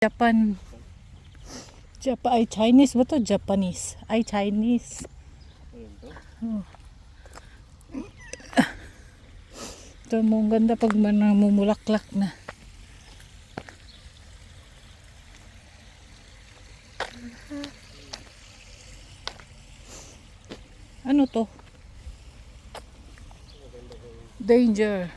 Japan. Ay Chinese ba to? Japanese. Ay Chinese. Oh. Ito mo ganda pag namumulaklak na. Ano to? Danger.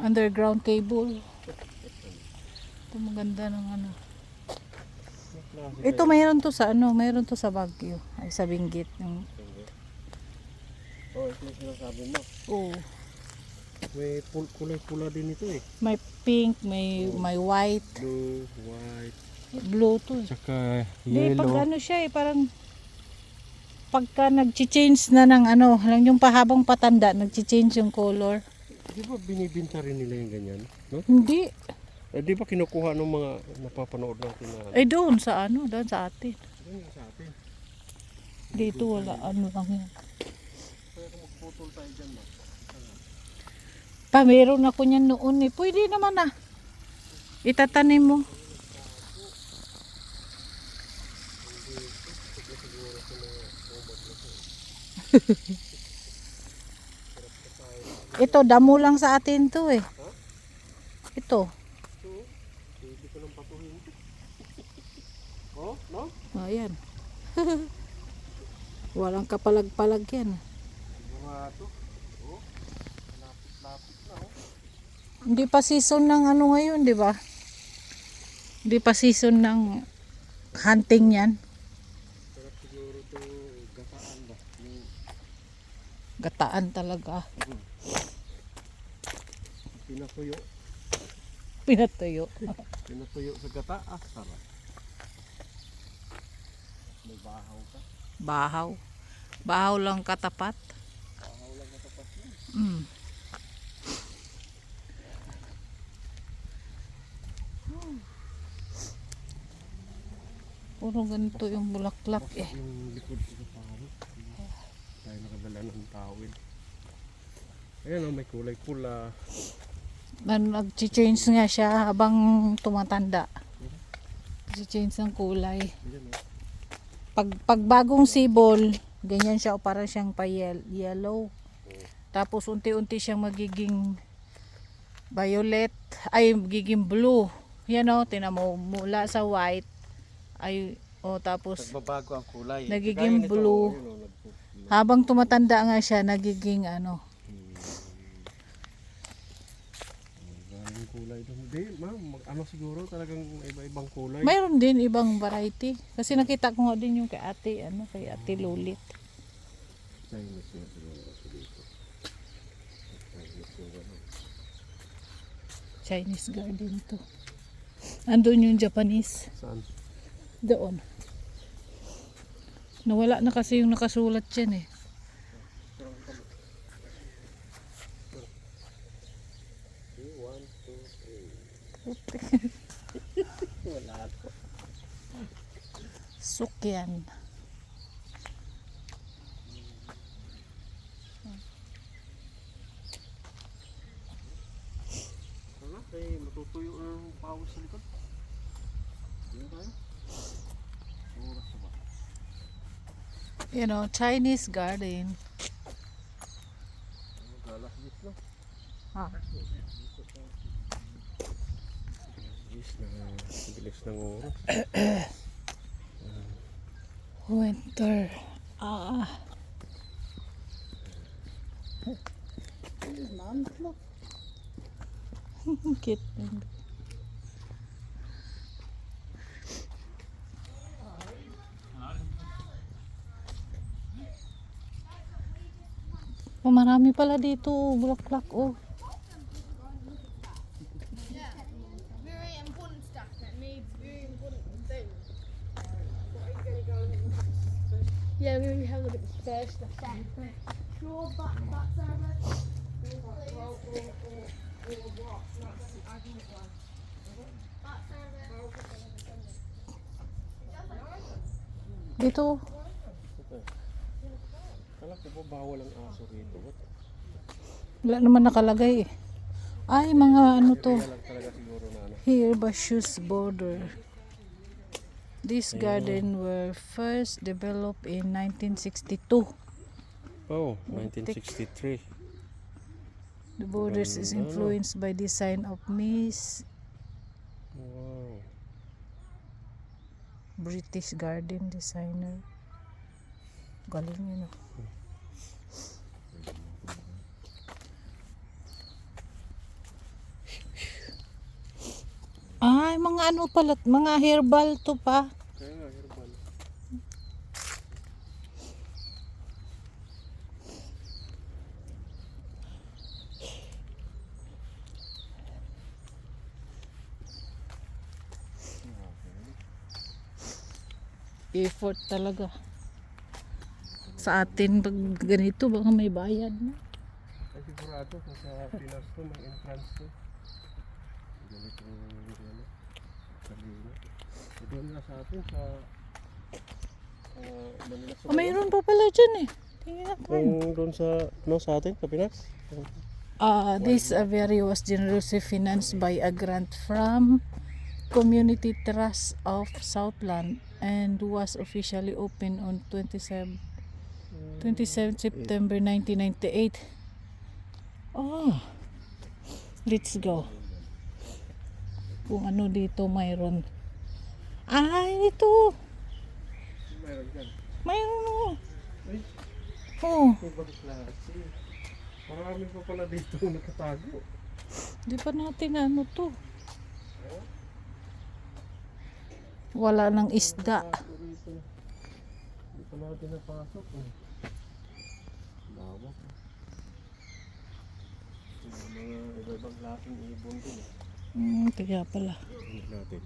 Underground cable. Ito maganda ng ano. Ito mayroon to sa ano, mayroon to sa Baguio. Ay sa Benguet yung. Oh, ito yung sinasabi mo. Oh. May kulay pula din ito eh. May pink, may white, Blue, white, blue to. tsaka Di, yellow. pag ano siya eh, parang pagka nag-change na ng ano, lang yung pahabang patanda, nag-change yung color. Di ba binibinta rin nila yung ganyan? No? Hindi. Eh, di ba kinukuha ng mga napapanood natin na Ay doon sa ano, doon sa atin. ganyan sa atin? Dito wala, ano lang yan. Kaya kung magputol tayo dyan na. Pa, meron ako niyan noon eh. Pwede naman ah. Itatanim mo. Ito, damo lang sa atin to eh. Ito. Hindi ko nang patuhin. Oh, no? Ayan. Walang kapalag-palag yan. Mga to. Oh, lapit-lapit na oh. Hindi pa season ng ano ngayon, di ba? Hindi pa season ng hunting yan. Sarap siguro to gataan ba? Yung Gataan talaga. pinatuyo. Pinatuyo. Pinatuyo sa gata. Ah, sarap. May bahaw ka. Bahaw. Bahaw lang katapat. Bahaw lang matapas mo. Mm. Puro ganito yung bulaklak eh. Yung likod ko sa paro. Tayo nakadala ng tawid. Ayan oh, may kulay pula. Nag-change nga siya habang tumatanda. Nag-change ng kulay. Ayan oh. Pag bagong sibol, ganyan siya o parang siyang yellow. Tapos unti-unti siyang magiging violet, ay magiging blue. Yan o, tinan mo, mula sa white, ay, o tapos Nagbabago ang kulay. nagiging Kagaya nito, blue. yun, oh, nagpo-blue. Habang tumatanda nga siya, nagiging ano. Maraming kulay doon. Hindi, ma'am, ano siguro talagang iba-ibang kulay. Mayroon din ibang variety. Kasi nakita ko nga din yung kay ate, ano, kay ate Lulit. Chinese na siguro kasi dito. Chinese yung ano. Chinese garden to. Andun yung Japanese. Saan? Doon. Nawala na kasi yung nakasulat dyan eh. One, two, three. Wala ko. Sukyan. Ano? Kaya matutuyo na ng pawis sa likod. Hindi tayo? Oras na ba? You know, Chinese garden. Ano, galas gis no? Ah. Bilis ng oras. Winter. Ah. Cute. Oh, marami pala dito bulaklak oh. Very important stuff that needs very important things. Yeah, we have a look at the first stuff. Sure, but service. Or what? I can get one. But service. Dito. Kala ko ba bawal ang aso rito? What? Wala naman nakalagay eh. Ay, mga ano to. Kaya lang talaga siguro na ano. Herbaceous border. This garden were first developed in 1962. Oh, 1963. The borders is Ganda, no? influenced by design of Miss Wow. British garden designer. Galing yun. Ay, mga ano pala, mga herbal to pa. Kaya nga, herbal. Effort talaga. Sa atin, pag ganito, baka may bayad na. Ay, sigurado kung sa Pinas to, may entrance to. Ganito ano, kanina. Doon nga sa atin, sa Manila. Oh, mayroon pa pala dyan eh. Tingnan natin. Yung doon sa, no, sa atin, sa Pinas. This aviary was generously financed by a grant from Community Trust of Southland and was officially opened on 27 September 1998. Oh, let's go. Kung ano dito mayroon. Ay, ito. Mayroon dyan. Mayroon oh. Ay, Oh, ibang klase. Marami pa pala dito nakatago. di pa natin ano to. Wala ng isda. Hindi pa natin napasok. Bawa pa. Mga iba-ibang klaseng ibon din. Kaya pala. Hindi natin.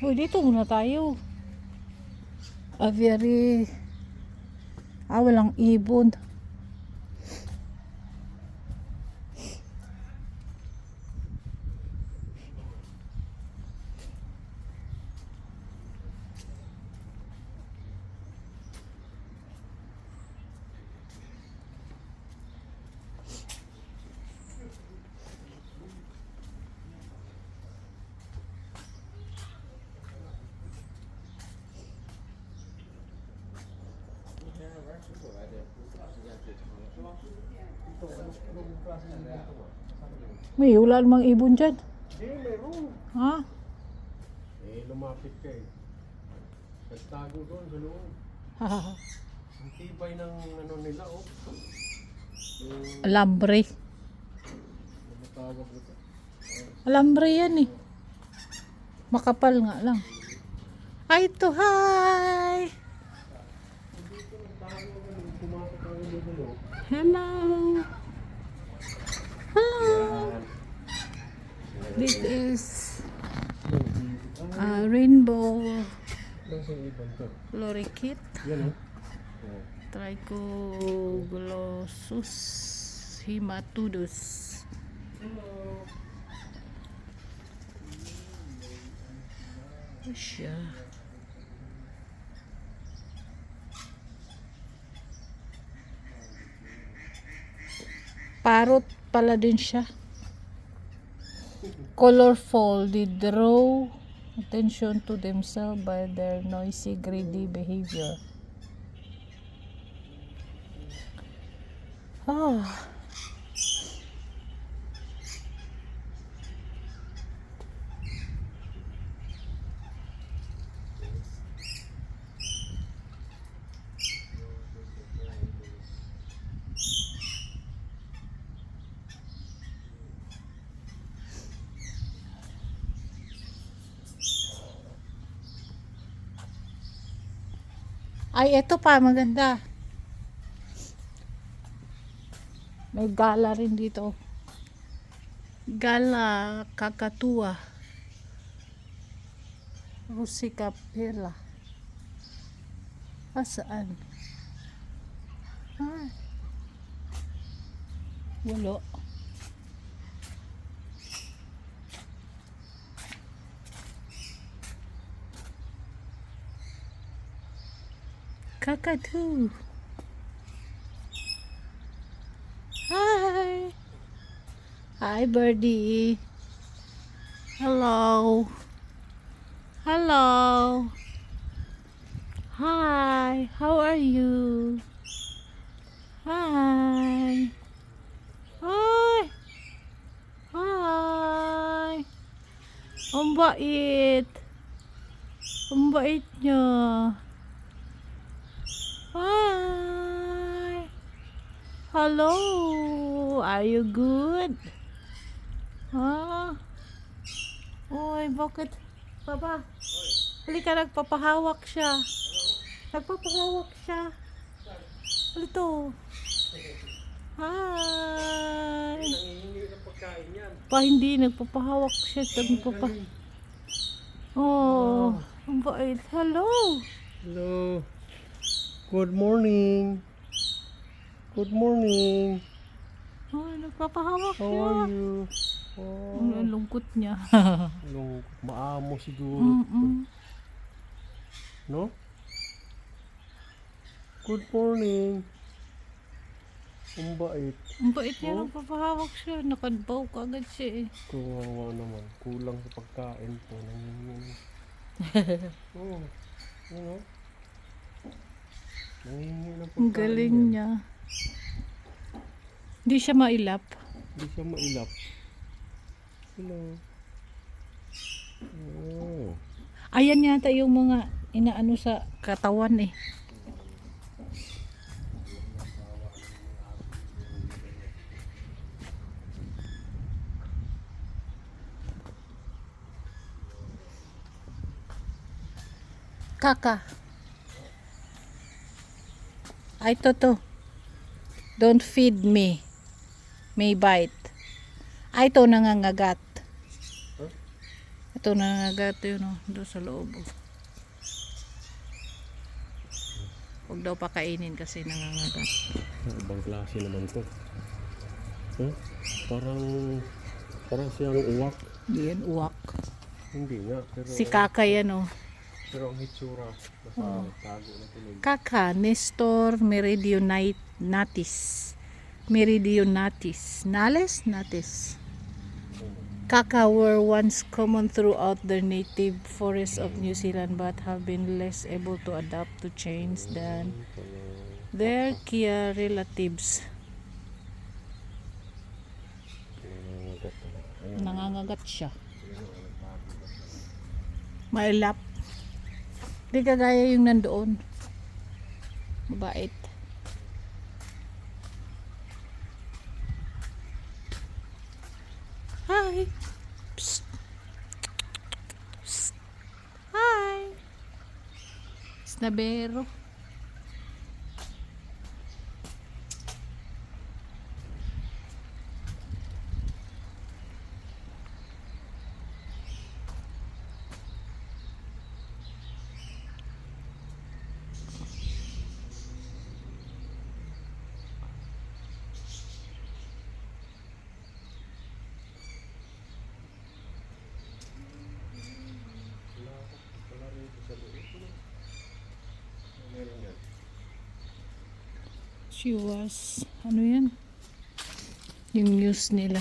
Uy, dito muna tayo. Aviary. Walang ibon. May wala namang ibon dyan. Hindi, meron. Ha? Lumapit ka eh. Nagtago doon sa loob. Ang tibay ng ano nila, oh. Yung Alambre. ano tawag nito. Alambre yan eh. Makapal nga lang. Ay, ito, hi! Pumasok ang ulo. Hello! Hello! This is rainbow Nasa ibon to. lorikeet. Yan, oh. Trichoglossus hematodus. Ano siya? Parrot pala din siya. Colorful, they draw attention to themselves by their noisy, greedy behavior. Ah. Ay, eto pa, maganda. May gala rin dito. Gala kakatua. Rusica pela. Saan? Wala. Cockatoo. Hi. Hi, birdie. Hello. Hello. Hi. How are you? Hi. Hi. Hi. Ang bait. Ang bait niya. Hi. Hello. Are you good? Ha? Oy, bakit? Papa. Halika, nagpapahawak siya. Nagpapahawak siya. Halito. Hi. Nangihingi ng pagkain yan. Pa, hindi. Nagpapahawak siya. Oh, ang bait. Hello. Hello. Good morning. Good morning. Oh, nagpapahawak How siya. are you? Oh, Ang lungkot niya. maamo siguro. Mm-mm. No? Good morning. Ang bait. Ang bait niya. Oh. Nagpapahawak siya. Nakadbaw ka agad siya eh. Kawawa naman. Kulang sa pagkain po. Nangihingi. Oh. You know? Nangihingi ng pagkain. Ang galing yan. niya. Hindi siya mailap. Hindi siya mailap. Hello. Oh. Ayan yata yung mga inaano sa katawan eh. Kaka. Ay, toto. Don't feed me. May bite. Ay, ito nangangagat. Huh? Ito nangangagat yun, oh, doon sa loob. Oh. Huwag daw pakainin kasi nangangagat. Ibang klase naman to. Huh? Parang siyang uwak. Hindi yan uwak. Hindi nga. Pero, Si Kaka yan, oh. pero ang hitsura. Nasa tago na tuloy. Kaka, Nestor Meridionatis. Meridionatis. Nales? Natis. Kaka were once common throughout the native forests of New Zealand but have been less able to adapt to change than their Kia relatives. Nangangagat siya. Mailap. Di kagaya yung nandoon. Mabait. Hi. Psst. Psst. Hi. Snabero. She was, ano yan? Yung news nila.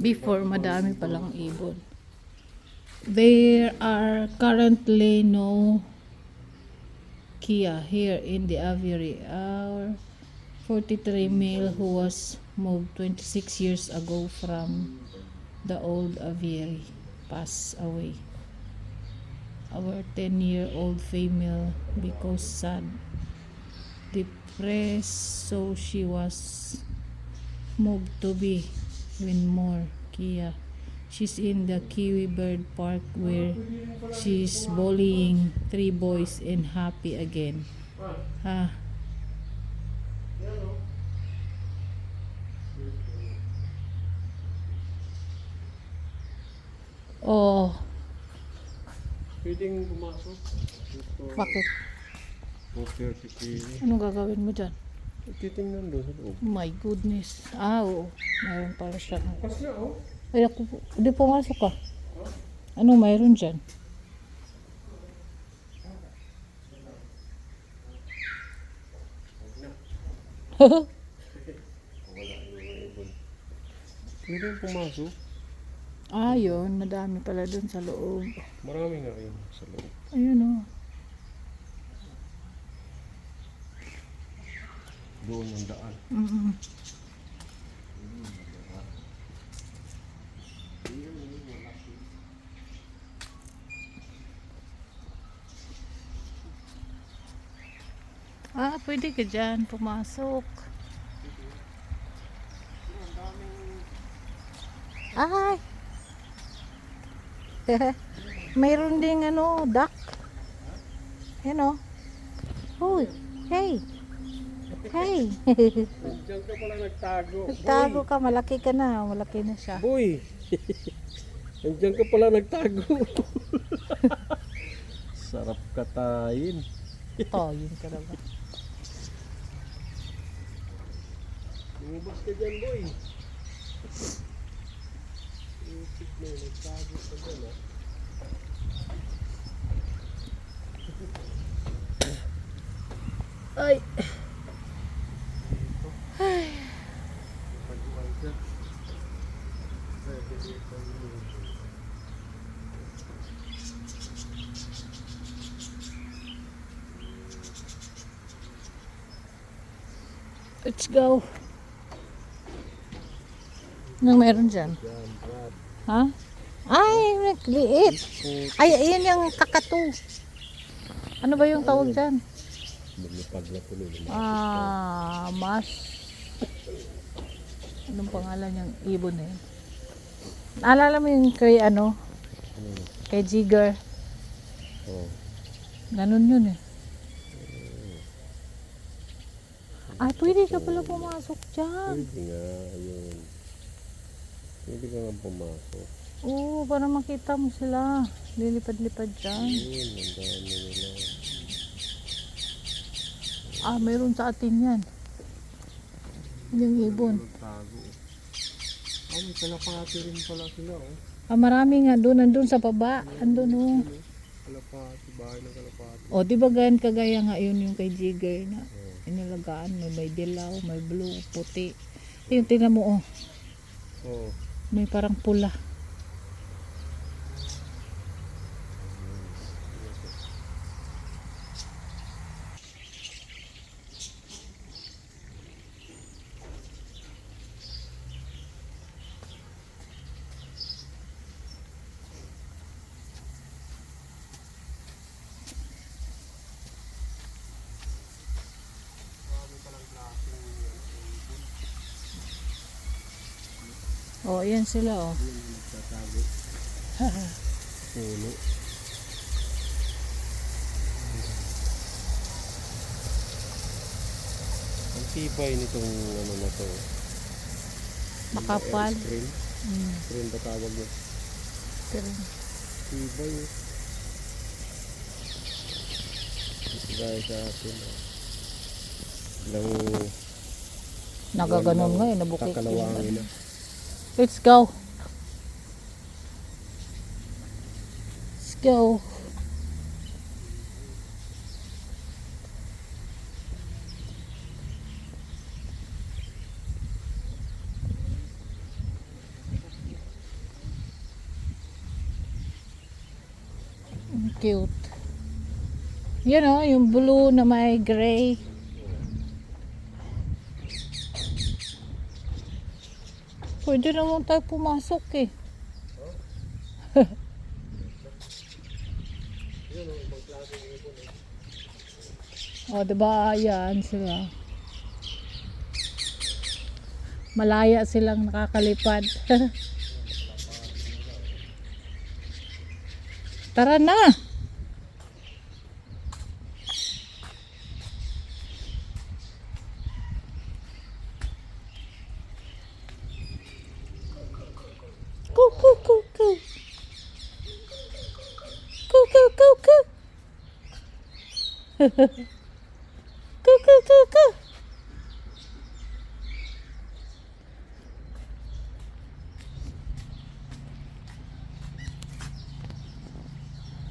Before, madami palang ibon. There are currently no Kia here in the aviary. Our 43 male who was moved 26 years ago from the old aviary passed away. Our 10-year-old female because sad, depressed, so she was moved to be Winmore, Kia. She's in the Kiwi Bird Park where she's bullying 3 boys and happy again. Ha? Oh, Pwedeng pumasok. Ito. bakit? Okay, sige. Anong gagawin mo dyan? Titingnan doon sa loob. My goodness. Ah, oo. Mayroon pala siya. Pas na oh. Ay, ako, hindi pumasok ka. Ano mayroon dyan? Wala yung ibon. Pwede yung pumasok. Ah, yun. Madami pala dun sa loob. Marami nga yun sa loob. Ayun oh. Doon ang daan. Mm-mm. Ah, pwede ka dyan pumasok. Ay! Mayroon ding ano, duck. Yan o. Hoy! Hey! Hey! Diyan ka pala nagtago. Nagtago ka, malaki ka na. Malaki na siya. Boy! Diyan ka pala nagtago. Sarap katayin. Oh, yun ka na ba? Lumabas ka dyan, boy. Isip mo, nagtago ka dyan, ha? Ay! Pag-iwan ka. Pwede dito yung Let's go. Anong meron dyan? dyan, Brad. Ha? Ay, liit. Ay, ayan yung kakatu. Ano ba yung tawag dyan? Lumipad na tuloy. Ah, mas. Anong pangalan niyang ibon na yun? Naalala mo yung kay ano? Kay Jigger. Oh. Ganun yun eh. Ay, pwede ka pala pumasok dyan. Pwede nga, ayun. Pwede ka nga pumasok. Oo, para makita mo sila. Lilipad-lipad dyan. Ayun, ang dami nila. Ah, meron sa atin yan. Yung ibon. Nagtago. Ah, may kalapati rin pala sila, oh. Ah, marami nga doon. Nandun sa baba. Andun oh. Kalapati, bahay ng kalapati. O, di ba ganyan kagaya nga yun yung kay Jigger na inilagaan. May dilaw, may blue, puti. Yung tingnan mo oh. Oh. May parang pula. Oh, ayan sila oh. Nagtatago. Puno. Ang tibay nitong ano na to. Makapal. Screen. Screen ba tawag mo? Pero, Tibay. Gaya sa atin. Ilang nagaganon nga eh. Nabukik yung kakalawangin ano. na. Let's go. Let's go. Cute. Yan o, yung blue na may gray. Pwede naman tayo pumasok eh. O, diba? Ayan sila. Malaya silang nakakalipad. Tara na! Go, go, go, go! Go, go, go, go! Go, go, go, go!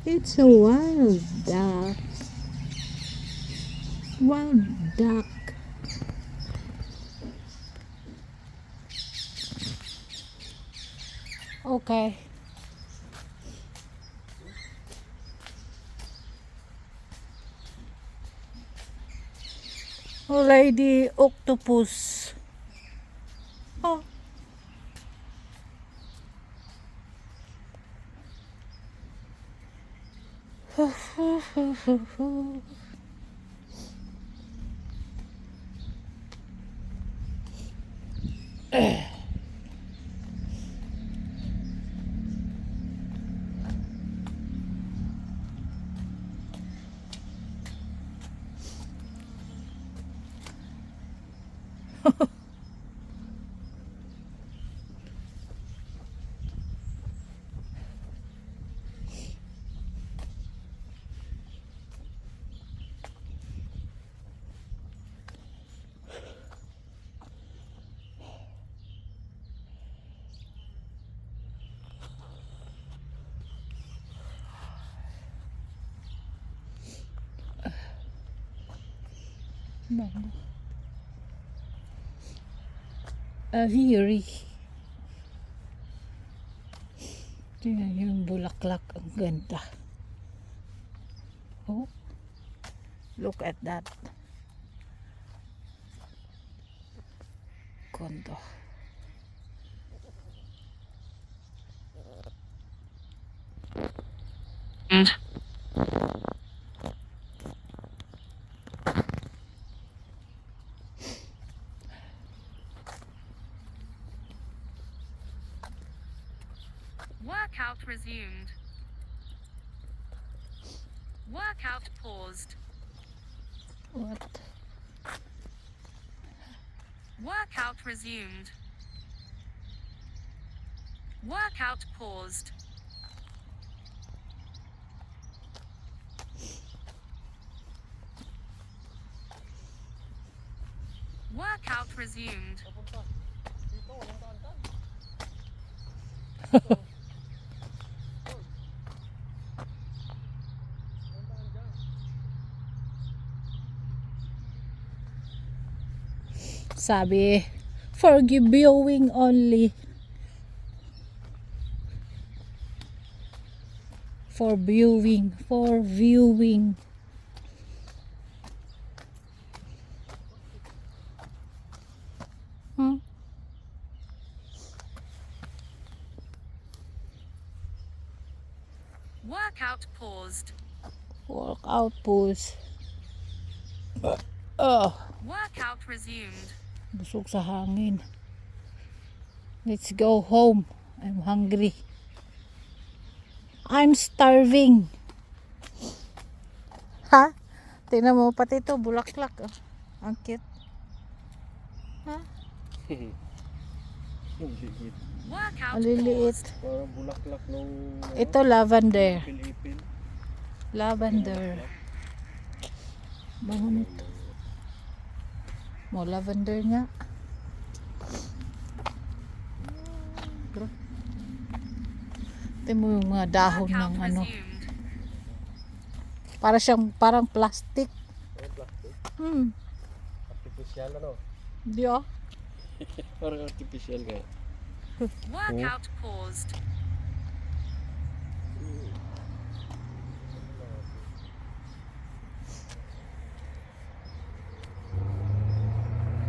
It's a wild duck. Wild duck. Okay. Oh, lady octopus. Oh. Aviary. Tingnan yung bulaklak. Ang ganda. Oh. Look at that. Kondo. Workout resumed. Workout paused. What? Workout resumed. Workout paused. Workout resumed. Sabi, for viewing only. For viewing. For viewing. Hmm? Workout paused. Workout pose. Oh, Workout resumed. busog sa hangin. Let's go home. I'm hungry. I'm starving. Ha? Tingnan mo pati ito, bulaklak. Oh. Ang cute. Ha? Ang liit. Workout Ang liliit. paused. Parang bulaklak nung Ito lavender. ipil-ipil. Lavender. Bango nito. Mo lavender nga. Bro. Tingnan mo yung mga dahon Workout ng ano. resumed. Para siyang parang plastic. Parang plastic. Artificial ano? Di oh. Parang artificial nga. Workout paused.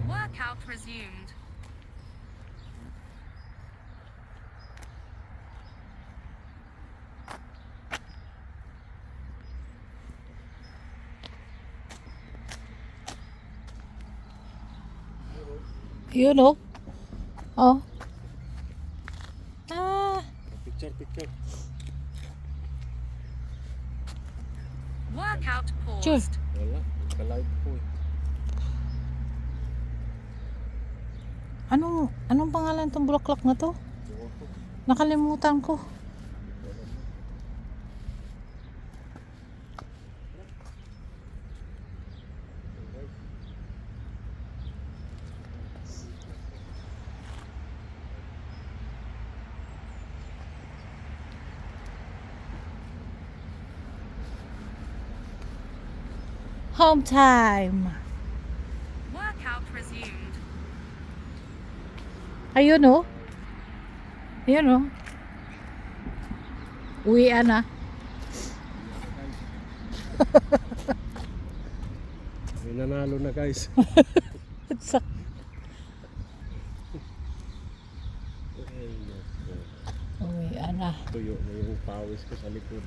Workout resumed. Yun oh. Oh. Ah. Picture. Workout Sure. paused. Wala. Ka-live po eh. Anong pangalan tong bulaklak na to? Ewan ko. Nakalimutan ko. Home time. Workout resumed. Ayun oh. Ayun oh. Uwian na. May nanalo na guys. Sak- Ay, naku. Uwian na. Tuyo na yung pawis ko sa likod.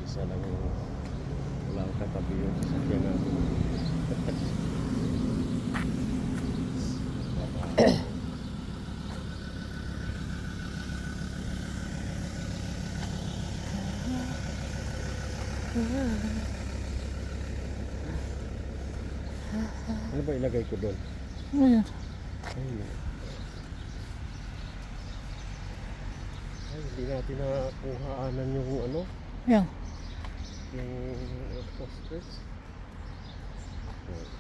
Isa lang yung walang katabi yung sasakyan natin. Ano ba ilagay ko doon? Ayun. Ay, ay, hindi natin nakuhaanan yung ano, Ayun. yung phosphorus. Oh.